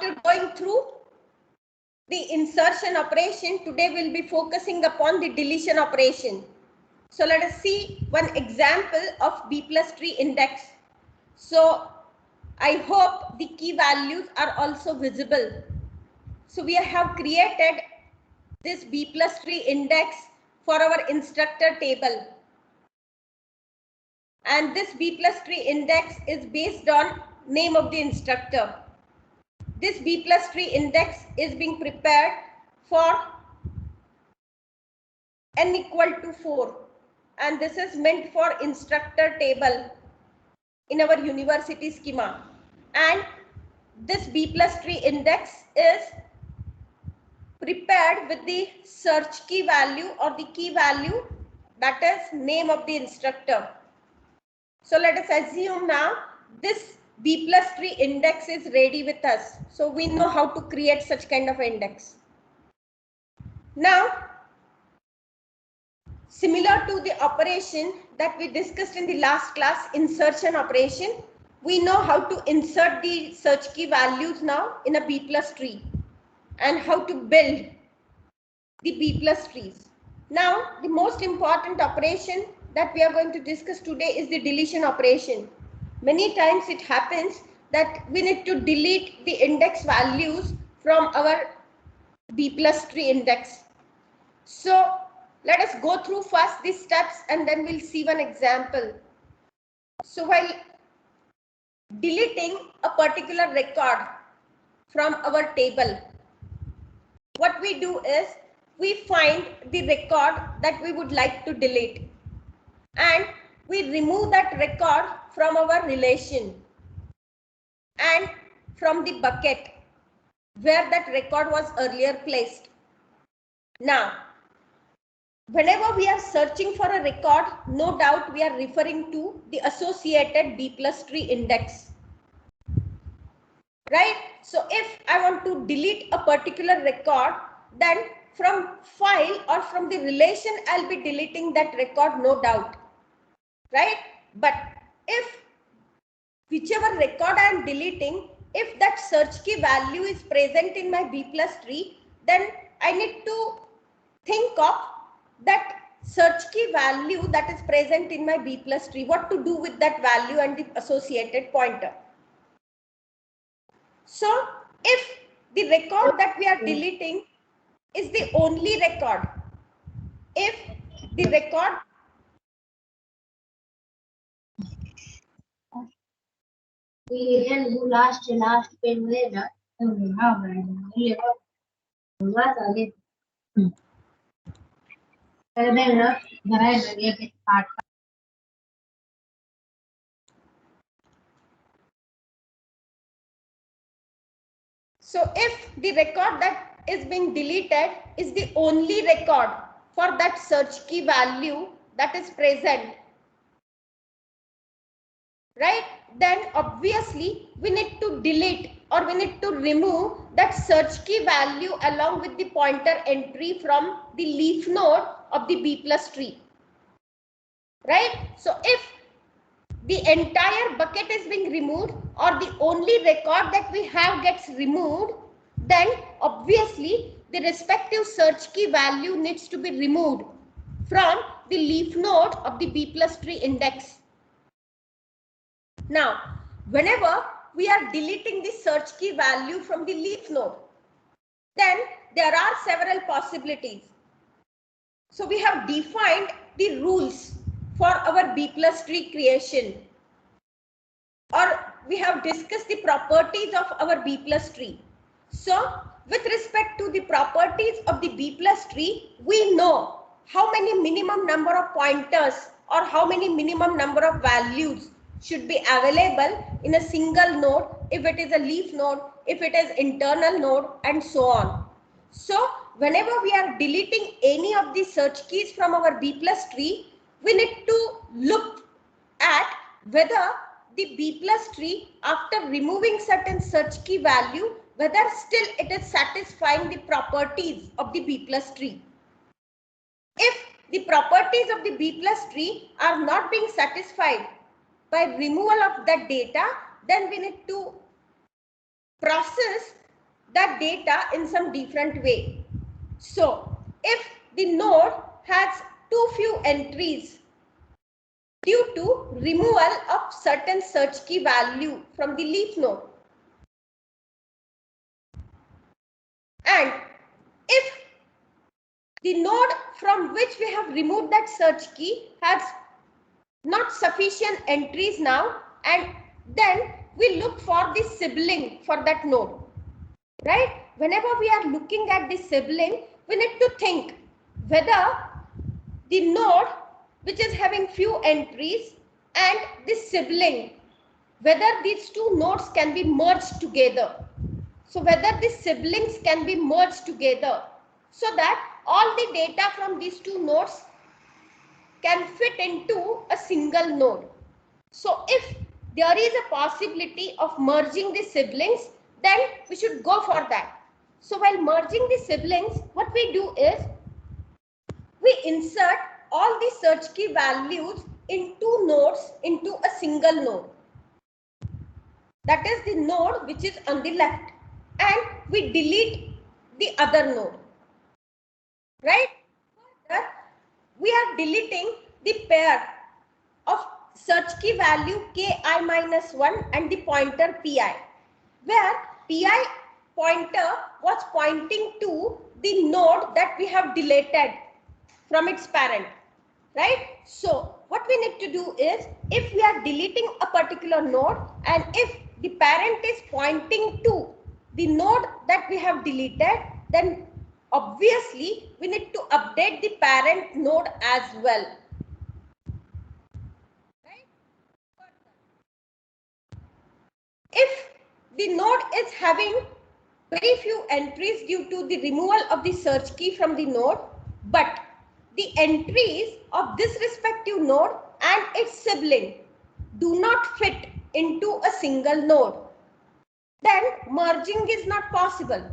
after going through the insertion operation, today we'll be focusing upon the deletion operation. So let us see one example of B plus tree index. So I hope the key values are also visible. So we have created this B plus tree index for our instructor table. And this B plus tree index is based on name of the instructor. This B plus tree index is being prepared for n equal to 4. And this is meant for instructor table in our university schema. And this B plus tree index is prepared with the search key value or the key value, that is name of the instructor. So let us assume now this B plus tree index is ready with us. So we know how to create such kind of index. Now, similar to the operation that we discussed in the last class, insertion operation, we know how to insert the search key values now in a B plus tree and how to build the B plus trees. Now, the most important operation that we are going to discuss today is the deletion operation. Many times it happens that we need to delete the index values from our B plus tree index. So let us go through first these steps and then we'll see one example. So while deleting a particular record from our table, what we do is we find the record that we would like to delete and we remove that record from our relation and from the bucket where that record was earlier placed. Now, whenever we are searching for a record, no doubt we are referring to the associated B plus tree index, right? So if I want to delete a particular record, then from file or from the relation, I'll be deleting that record, no doubt, right? But if whichever record I am deleting, if that search key value is present in my B plus tree, then I need to think of that search key value that is present in my B plus tree, what to do with that value and the associated pointer. So if the record that we are deleting is the only record, if the record last page so if the record that is being deleted is the only record for that search key value that is present, right, then obviously we need to delete or we need to remove that search key value along with the pointer entry from the leaf node of the B plus tree, right? So if the entire bucket is being removed or the only record that we have gets removed, then obviously the respective search key value needs to be removed from the leaf node of the B plus tree index. Now, whenever we are deleting the search key value from the leaf node, then there are several possibilities. So we have defined the rules for our B plus tree creation, or we have discussed the properties of our B plus tree. So with respect to the properties of the B plus tree, we know how many minimum number of pointers or how many minimum number of values should be available in a single node, if it is a leaf node, if it is internal node, and so on. So whenever we are deleting any of the search keys from our B plus tree, we need to look at whether the B plus tree, after removing certain search key value, whether still it is satisfying the properties of the B plus tree. If the properties of the B plus tree are not being satisfied by removal of that data, then we need to process that data in some different way. So if the node has too few entries due to removal of certain search key value from the leaf node, and if the node from which we have removed that search key has not sufficient entries now, and then we look for the sibling for that node, right? Whenever we are looking at the sibling, we need to think whether the node which is having few entries and the sibling, whether these two nodes can be merged together. So whether the siblings can be merged together so that all the data from these two nodes can fit into a single node. So if there is a possibility of merging the siblings, then we should go for that. So while merging the siblings, what we do is we insert all the search key values in two nodes into a single node. That is the node which is on the left, and we delete the other node, right? Further, we are deleting the pair of search key value ki minus 1 and the pointer pi, where pi pointer was pointing to the node that we have deleted from its parent, right? So what we need to do is, if we are deleting a particular node and if the parent is pointing to the node that we have deleted, then obviously we need to update the parent node as well, right? If the node is having very few entries due to the removal of the search key from the node, but the entries of this respective node and its sibling do not fit into a single node, then merging is not possible.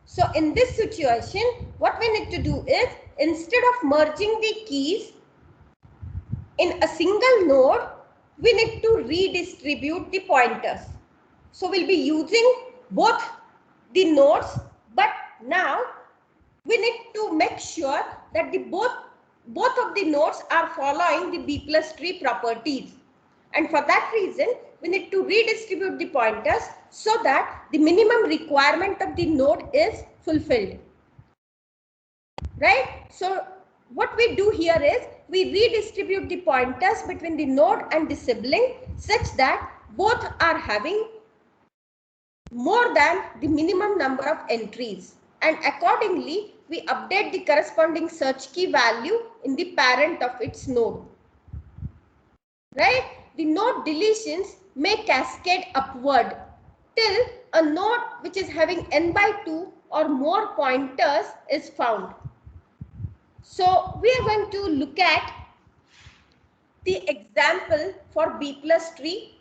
So in this situation, what we need to do is, instead of merging the keys in a single node, we need to redistribute the pointers. So we'll be using both the nodes, but now we need to make sure that both of the nodes are following the B plus tree properties. And for that reason, we need to redistribute the pointers so that the minimum requirement of the node is fulfilled, right? So what we do here is, we redistribute the pointers between the node and the sibling such that both are having more than the minimum number of entries, and accordingly we update the corresponding search key value in the parent of its node, right? The node deletions may cascade upward till a node which is having n by 2 or more pointers is found. So we are going to look at the example for B plus tree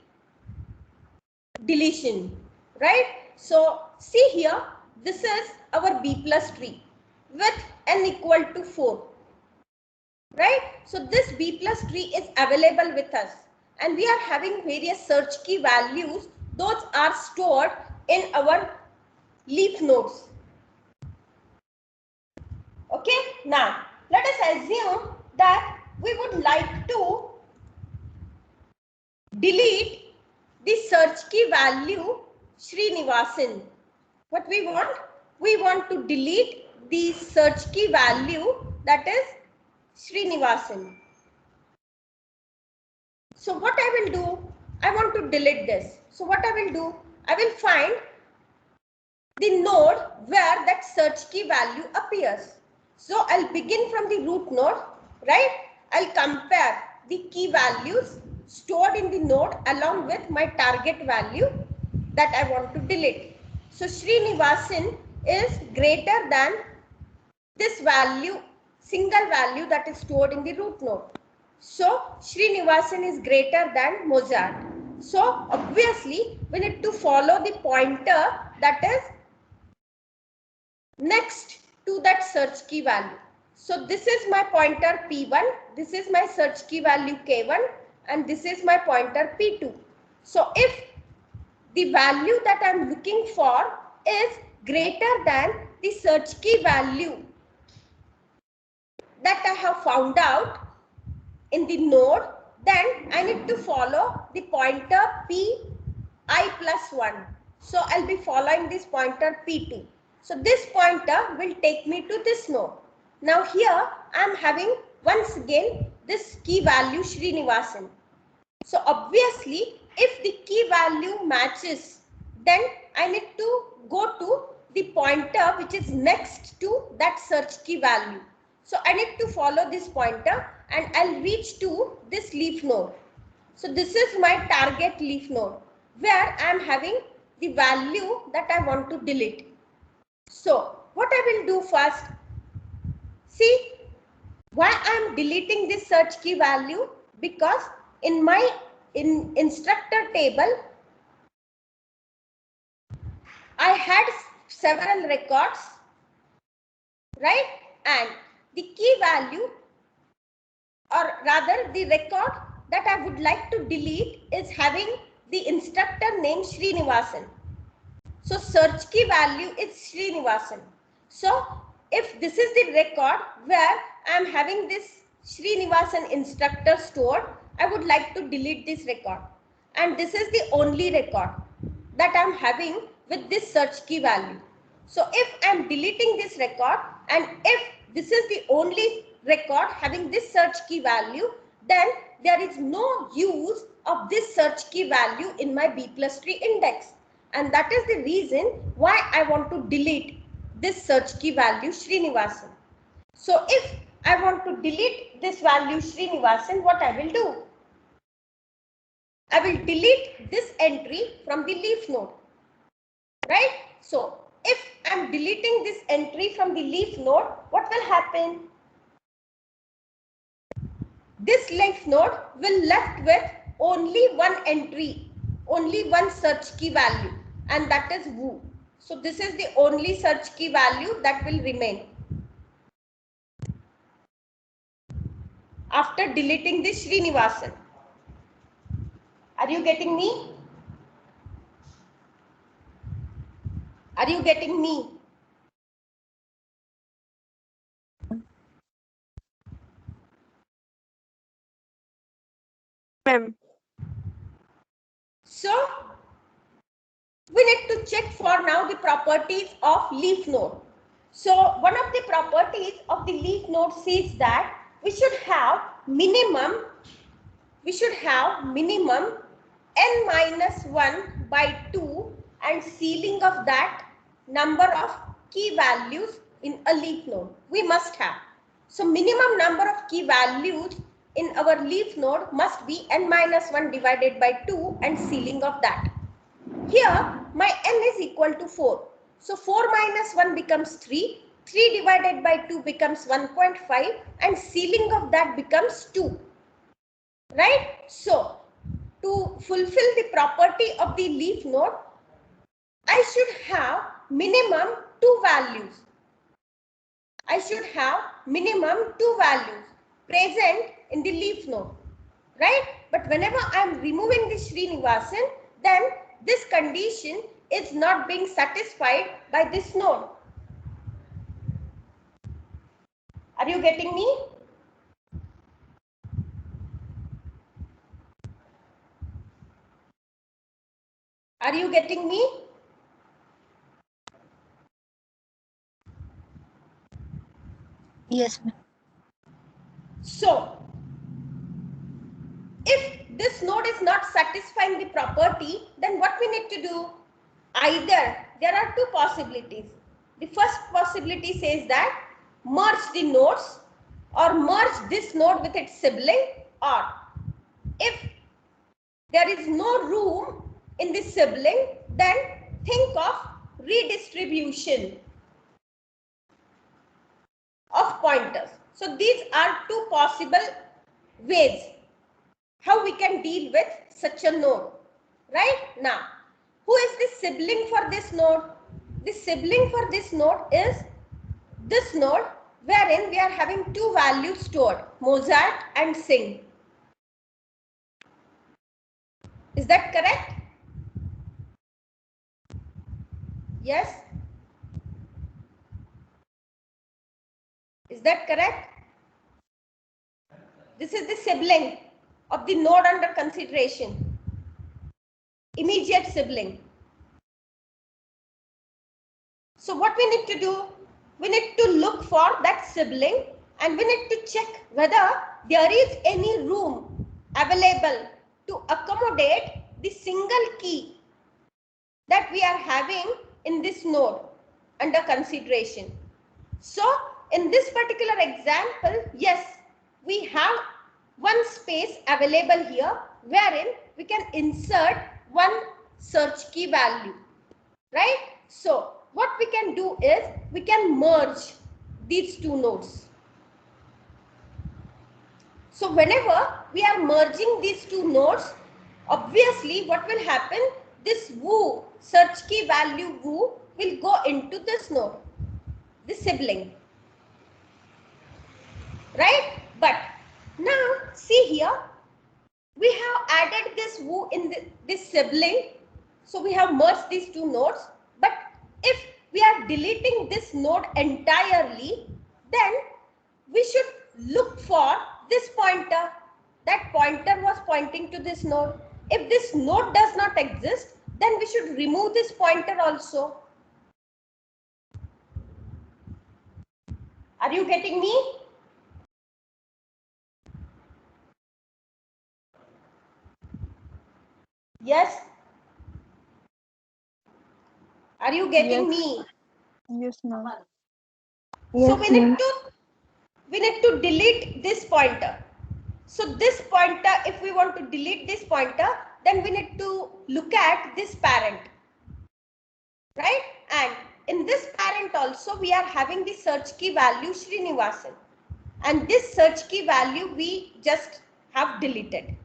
deletion, right? So see here, this is our B plus tree with n equal to 4, right? So this B plus tree is available with us, and we are having various search key values. Those are stored in our leaf nodes. Okay, now let us assume that we would like to delete the search key value Srinivasan. What we want? We want to delete the search key value, that is Srinivasan. So what I will do? I want to delete this. So what I will do? I will find the node where that search key value appears. So I'll begin from the root node, right? I'll compare the key values stored in the node along with my target value that I want to delete. So Srinivasan is greater than this value, single value that is stored in the root node. So Srinivasan is greater than Mozart. So obviously we need to follow the pointer that is next to that search key value. So this is my pointer P1, this is my search key value K1, and this is my pointer P2. So if the value that I'm looking for is greater than the search key value that I have found out in the node, then I need to follow the pointer pi plus 1. So I'll be following this pointer p2. So this pointer will take me to this node. Now here I am having once again this key value Srinivasan. So obviously if the key value matches, then I need to go to the pointer which is next to that search key value. So I need to follow this pointer and I'll reach to this leaf node. So this is my target leaf node where I am having the value that I want to delete. So what I will do first, see why I am deleting this search key value, because in my instructor table I had several records, right? And the key value, or rather the record that I would like to delete is having the instructor name Srinivasan. So search key value is Srinivasan. So if this is the record where I am having this Srinivasan instructor stored, I would like to delete this record. And this is the only record that I am having with this search key value. So if I am deleting this record and if this is the only record having this search key value, then there is no use of this search key value in my B plus tree index. And that is the reason why I want to delete this search key value Srinivasan. So if I want to delete this value Srinivasan, what I will do? I will delete this entry from the leaf node, right? So if I am deleting this entry from the leaf node, what will happen? This leaf node will left with only one entry, only one search key value, and that is Wu. So this is the only search key value that will remain after deleting this Srinivasan. Are you getting me? Are you getting me? Ma'am. So we need to check for now the properties of leaf node. So one of the properties of the leaf node says that we should have minimum n minus 1 by 2 and ceiling of that number of key values in a leaf node. We must have. So minimum number of key values in our leaf node must be n minus 1 divided by 2 and ceiling of that. Here my n is equal to 4. So 4 minus 1 becomes 3. 3 divided by 2 becomes 1.5 and ceiling of that becomes 2. Right? So to fulfill the property of the leaf node, I should have minimum 2 values. I should have minimum 2 values present in the leaf node. Right? But whenever I am removing the Srinivasan, then this condition is not being satisfied by this node. Are you getting me? Are you getting me? Yes, ma'am. So, if this node is not satisfying the property, then what we need to do? Either there are two possibilities. The first possibility says that merge the nodes or merge this node with its sibling, or if there is no room in the sibling, then think of redistribution of pointers. So these are two possible ways how we can deal with such a node. Right? Now, who is the sibling for this node? The sibling for this node is this node wherein we are having two values stored, Mozart and Singh. Is that correct? Yes? Is that correct? This is the sibling of the node under consideration. Immediate sibling. So what we need to do? We need to look for that sibling and we need to check whether there is any room available to accommodate the single key that we are having in this node under consideration. So in this particular example, yes, we have one space available here wherein we can insert one search key value, right? So what we can do is we can merge these two nodes. So whenever we are merging these two nodes, obviously what will happen, this woo, search key value woo, will go into this node, the sibling, right? But now see here, we have added this woo in this sibling. So we have merged these two nodes. But if we are deleting this node entirely, then we should look for this pointer. That pointer was pointing to this node. If this node does not exist, then we should remove this pointer also. Are you getting me? Yes. Are you getting me? Yes, ma'am. So we need to delete this pointer. So this pointer, if we want to delete this pointer, then we need to look at this parent, right? And in this parent also, we are having the search key value Srinivasan. And this search key value we just have deleted.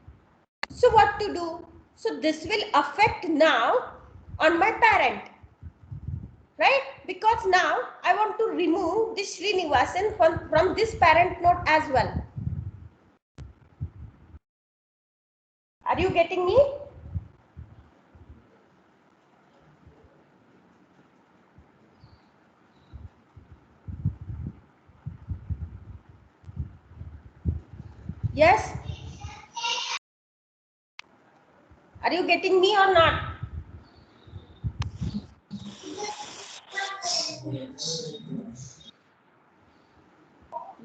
So what to do? So this will affect now on my parent, right? Because now I want to remove this Srinivasan from this parent node as well. Are you getting me? Yes? Are you getting me or not?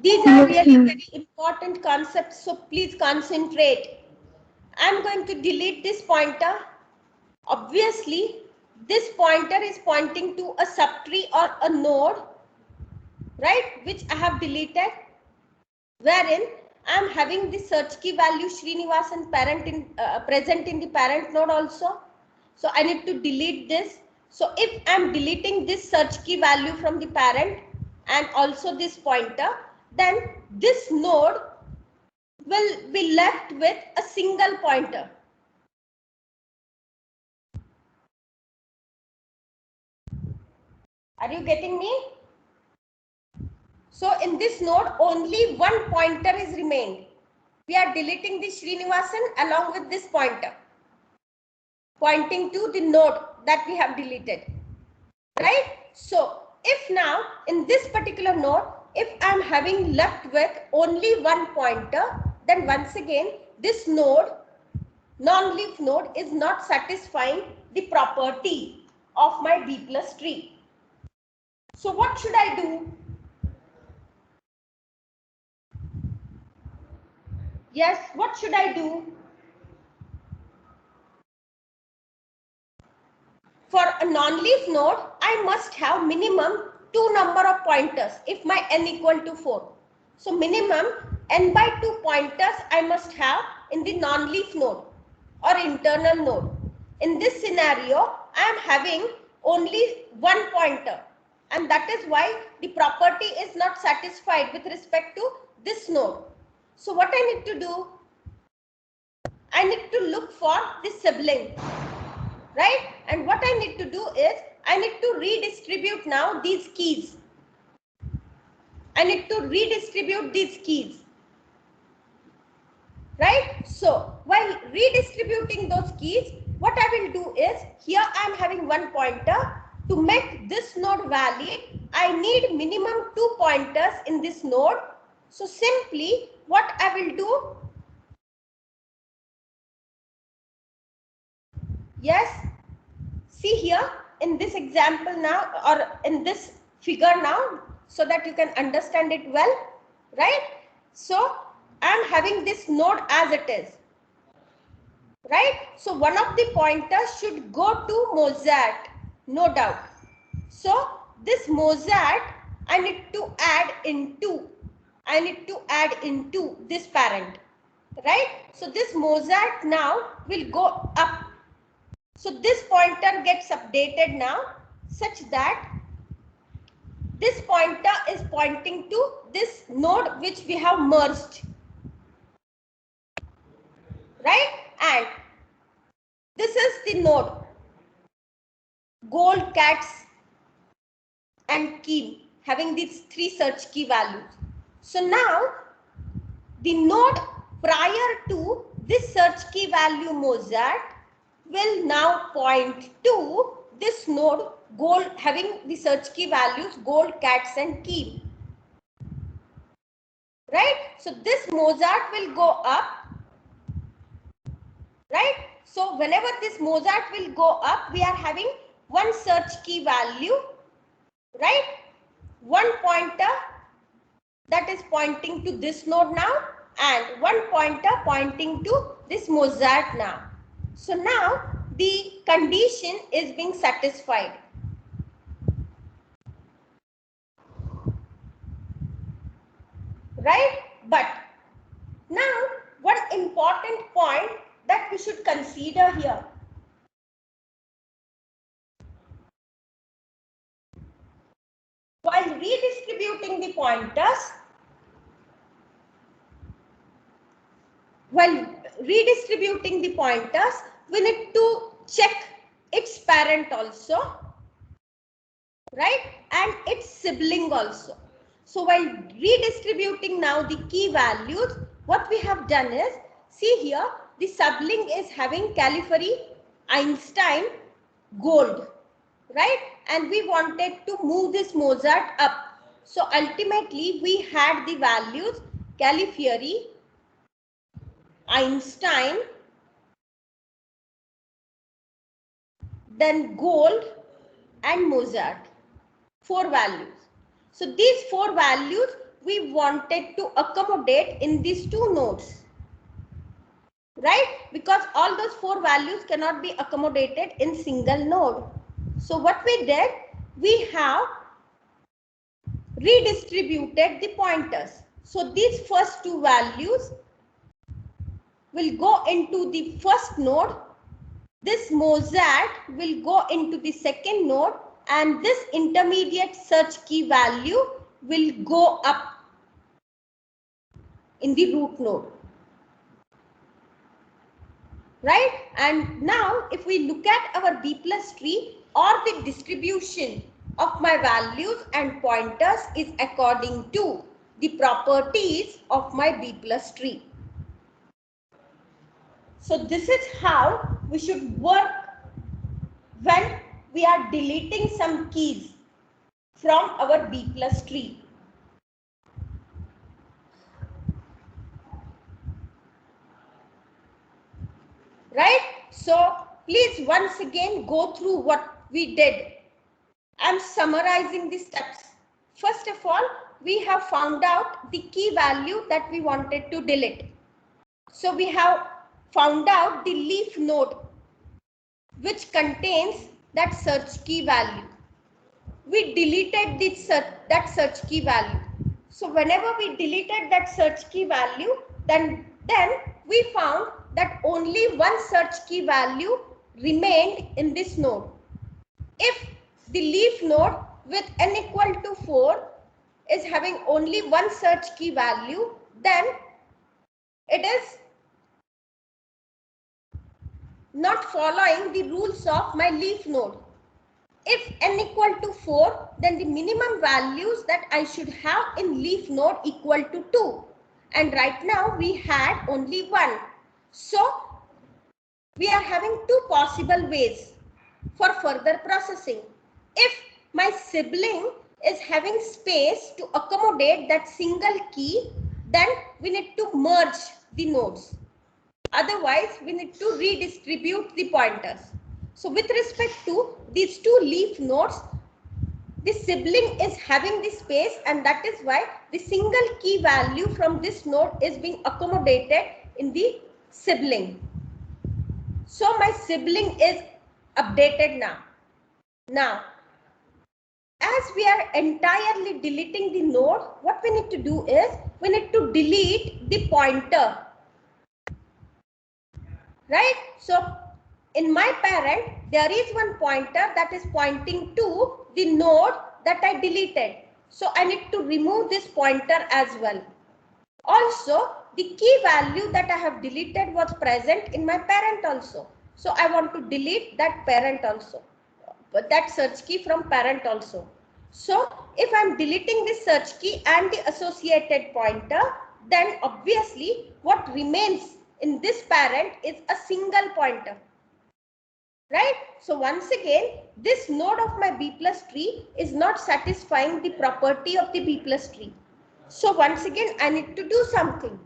These are really very important concepts, so please concentrate. I'm going to delete this pointer. Obviously, this pointer is pointing to a subtree or a node, right, which I have deleted, wherein I'm having the search key value Srinivasan present in the parent node also. So I need to delete this. So if I'm deleting this search key value from the parent and also this pointer, then this node will be left with a single pointer. Are you getting me? So in this node, only one pointer is remained. We are deleting the Srinivasan along with this pointer, pointing to the node that we have deleted, right? So if now in this particular node, if I'm having left with only one pointer, then once again, this node, non-leaf node, is not satisfying the property of my B plus tree. So what should I do? Yes, what should I do? For a non-leaf node, I must have minimum 2 number of pointers if my n equal to 4. So minimum n by 2 pointers I must have in the non-leaf node or internal node. In this scenario, I am having only one pointer, and that is why the property is not satisfied with respect to this node. So what I need to do? I need to look for the sibling, right? And what I need to do is I need to redistribute now these keys. I need to redistribute these keys, right? So while redistributing those keys, what I will do is here I am having one pointer. To make this node valid, I need minimum 2 pointers in this node. So simply what I will do, yes, see here in this example now, or in this figure now, so that you can understand it well, right? So I am having this node as it is, right? So one of the pointers should go to Mozart, no doubt. So this Mozart I need to add into this parent, right? So this Mozart now will go up. So this pointer gets updated now such that this pointer is pointing to this node which we have merged, right? And this is the node gold, cats and key, having these 3 search key values. So now the node prior to this search key value Mozart will now point to this node gold, having the search key values gold, cats and key, right? So this Mozart will go up, right? So whenever this Mozart will go up, we are having one search key value, right? One pointer that is pointing to this node now, and one pointer pointing to this Mozart now. So now the condition is being satisfied. Right? But now one important point that we should consider here. While redistributing the pointers, we need to check its parent also, right? And its sibling also. So while redistributing now the key values, what we have done is, see here, the sibling is having Calipari, Einstein, gold, right? And we wanted to move this Mozart up. So ultimately we had the values Calipari, Einstein, then gold and Mozart. 4 values. So these 4 values we wanted to accommodate in these 2 nodes, right? Because all those 4 values cannot be accommodated in single node. So what we did, we have redistributed the pointers. So these first 2 values will go into the first node. This Mozart will go into the second node, and this intermediate search key value will go up in the root node, right? And now if we look at our B plus tree, or the distribution of my values and pointers is according to the properties of my B plus tree. So this is how we should work when we are deleting some keys from our B plus tree. Right? So please once again go through what we did. I'm summarizing the steps. First of all, we have found out the key value that we wanted to delete. So we have found out the leaf node which contains that search key value. We deleted that search key value. So whenever we deleted that search key value, then we found that only one search key value remained in this node. If the leaf node with n equal to 4 is having only one search key value, then it is not following the rules of my leaf node. If n equal to 4, then the minimum values that I should have in leaf node equal to 2. And right now we had only 1. So we are having 2 possible ways for further processing. If my sibling is having space to accommodate that single key, then we need to merge the nodes. Otherwise, we need to redistribute the pointers. So with respect to these two leaf nodes, the sibling is having the space, and that is why the single key value from this node is being accommodated in the sibling. So my sibling is updated now. Now, as we are entirely deleting the node, what we need to do is we need to delete the pointer. Right? So in my parent, there is one pointer that is pointing to the node that I deleted. So I need to remove this pointer as well. Also, the key value that I have deleted was present in my parent also. So I want to delete that parent also, that search key from parent also. So if I'm deleting this search key and the associated pointer, then obviously what remains in this parent is a single pointer. Right? So once again, this node of my B plus tree is not satisfying the property of the B plus tree. So once again, I need to do something.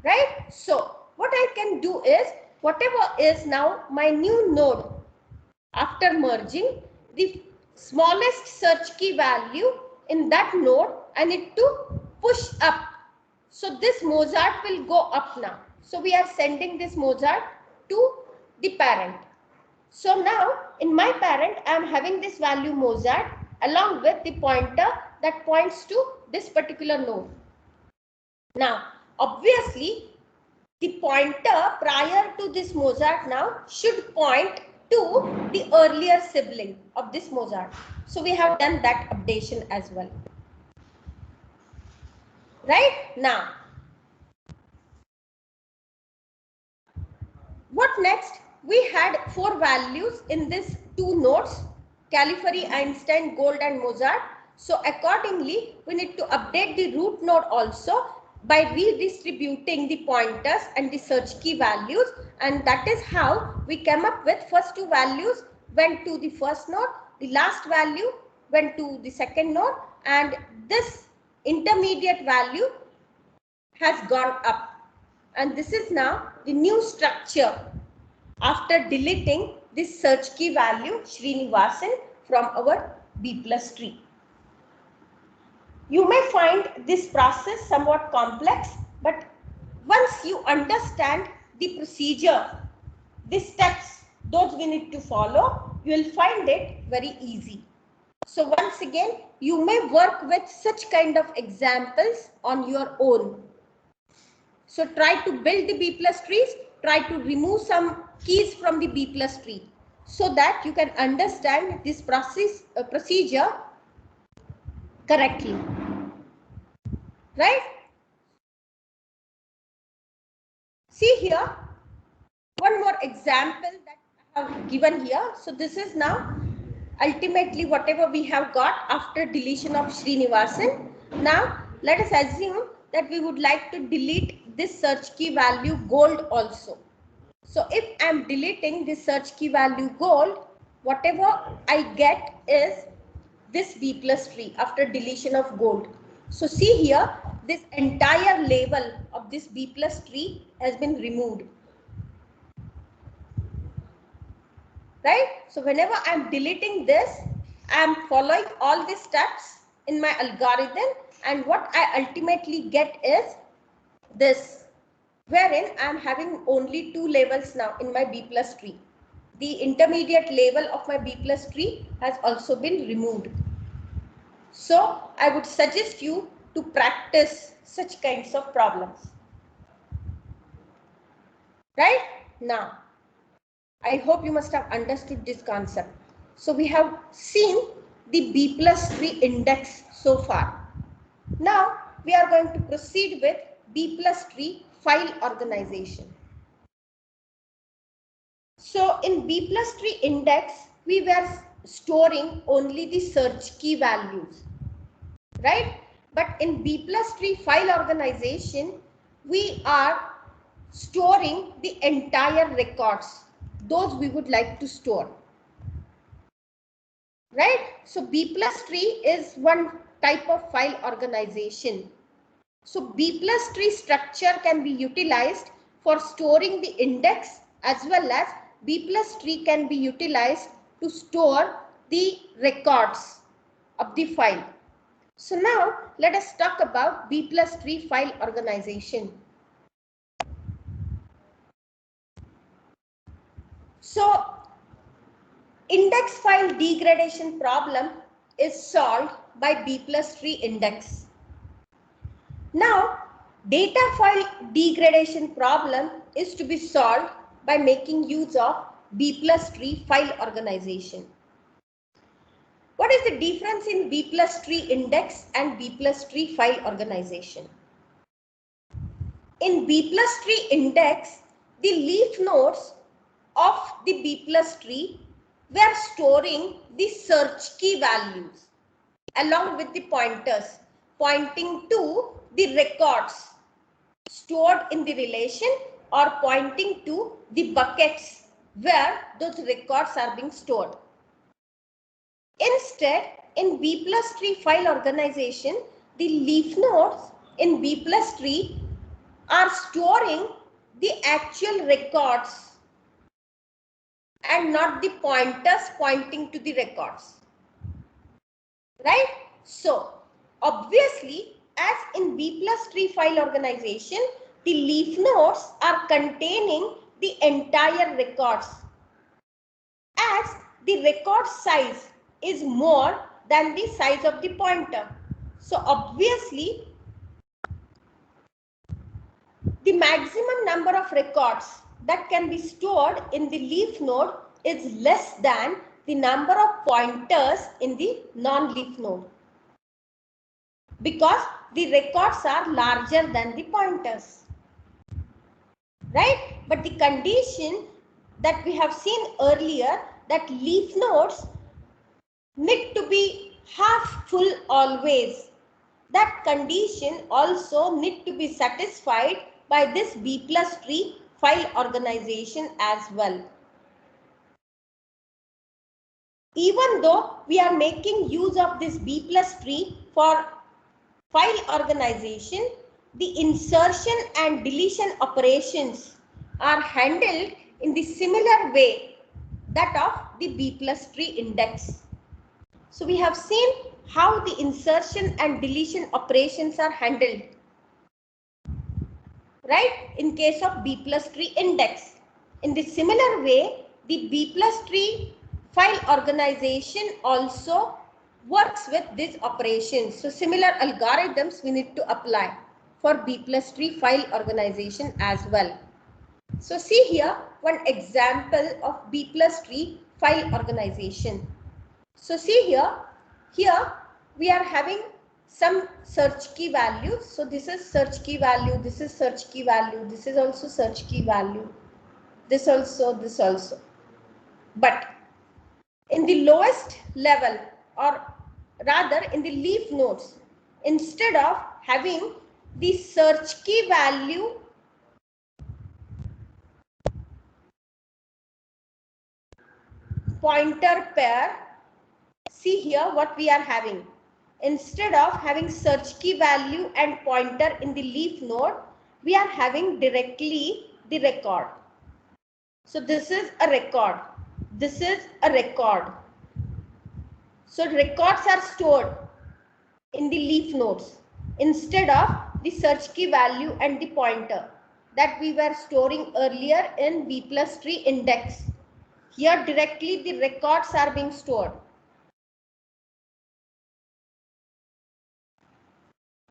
Right? So what I can do is, whatever is now my new node, after merging, the smallest search key value in that node, I need to push up. So this Mozart will go up now. So we are sending this Mozart to the parent. So now in my parent, I am having this value Mozart along with the pointer that points to this particular node. Now, obviously, the pointer prior to this Mozart now should point to the earlier sibling of this Mozart. So we have done that updation as well. Right? Now, what next? We had 4 values in this 2 nodes, Calipari, Einstein, Gold and Mozart. So accordingly, we need to update the root node also by redistributing the pointers and the search key values, and that is how we came up with first 2 values went to the first node, the last value went to the second node, and this intermediate value has gone up. And this is now the new structure after deleting this search key value Srinivasan from our B plus tree. You may find this process somewhat complex, but once you understand the procedure, the steps, those we need to follow, you will find it very easy. So once again, you may work with such kind of examples on your own. So try to build the B plus trees, try to remove some keys from the B plus tree so that you can understand this procedure correctly. Right? See here, one more example that I have given here. So this is now ultimately whatever we have got after deletion of Srinivasan. Now let us assume that we would like to delete this search key value Gold also. So if I am deleting this search key value Gold, whatever I get is this B plus tree after deletion of Gold. So see here, this entire label of this B plus tree has been removed. Right? So whenever I am deleting this, I am following all the steps in my algorithm, and what I ultimately get is this, wherein I am having only 2 labels now in my B plus tree. The intermediate label of my B plus tree has also been removed. So I would suggest you to practice such kinds of problems. Right? Now, I hope you must have understood this concept. So we have seen the B plus tree index so far. Now we are going to proceed with B plus tree file organization. So in B plus tree index, we were storing only the search key values, right? But in B plus tree file organization, we are storing the entire records, those we would like to store. right? So B plus tree is one type of file organization. So B plus tree structure can be utilized for storing the index, as well as B plus tree can be utilized to store the records of the file. So now let us talk about B plus tree file organization. So index file degradation problem is solved by B plus tree index. Now, data file degradation problem is to be solved by making use of B plus tree file organization. What is the difference in B plus tree index and B plus tree file organization? In B plus tree index, the leaf nodes of the B plus tree were storing the search key values along with the pointers pointing to the records stored in the relation or pointing to the buckets where those records are being stored. Instead, in B plus tree file organization, the leaf nodes in B plus tree are storing the actual records and not the pointers pointing to the records. Right? So, obviously, as in B plus tree file organization, the leaf nodes are containing the entire records, as the record size is more than the size of the pointer. So, obviously, the maximum number of records that can be stored in the leaf node is less than the number of pointers in the non-leaf node, because the records are larger than the pointers, right? But the condition that we have seen earlier, that leaf nodes need to be half full always, that condition also need to be satisfied by this B plus tree file organization as well. Even though we are making use of this B plus tree for file organization, the insertion and deletion operations are handled in the similar way that of the B plus tree index. So we have seen how the insertion and deletion operations are handled, right, in case of B plus tree index. In the similar way, the B plus tree file organization also works with these operations. So similar algorithms we need to apply for B plus tree file organization as well. So see here one example of B plus tree file organization. So see here we are having some search key values. So this is search key value, this is search key value, this is also search key value, this also, this also. But in the lowest level, or rather in the leaf nodes, instead of having the search key value pointer pair, see here what we are having. Instead of having search key value and pointer in the leaf node, we are having directly the record. So this is a record. This is a record. So records are stored in the leaf nodes instead of the search key value and the pointer that we were storing earlier in B plus tree index. Here directly the records are being stored.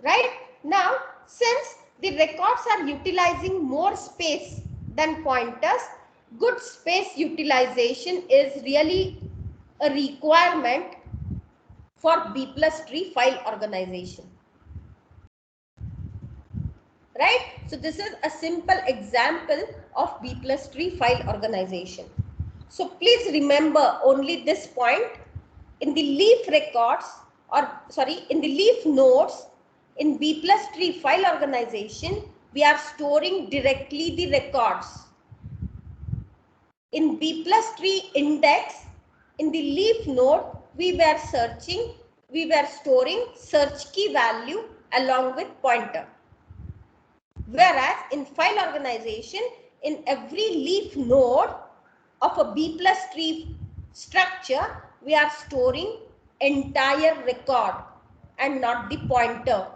Right? Now, since the records are utilizing more space than pointers, good space utilization is really a requirement for B plus tree file organization. Right? So this is a simple example of B plus tree file organization. So please remember only this point. In the leaf records, or sorry, in the leaf nodes in B plus tree file organization, we are storing directly the records. In B plus tree index, in the leaf node, we were storing search key value along with pointer. Whereas in file organization, in every leaf node of a B plus tree structure, we are storing entire record and not the pointer.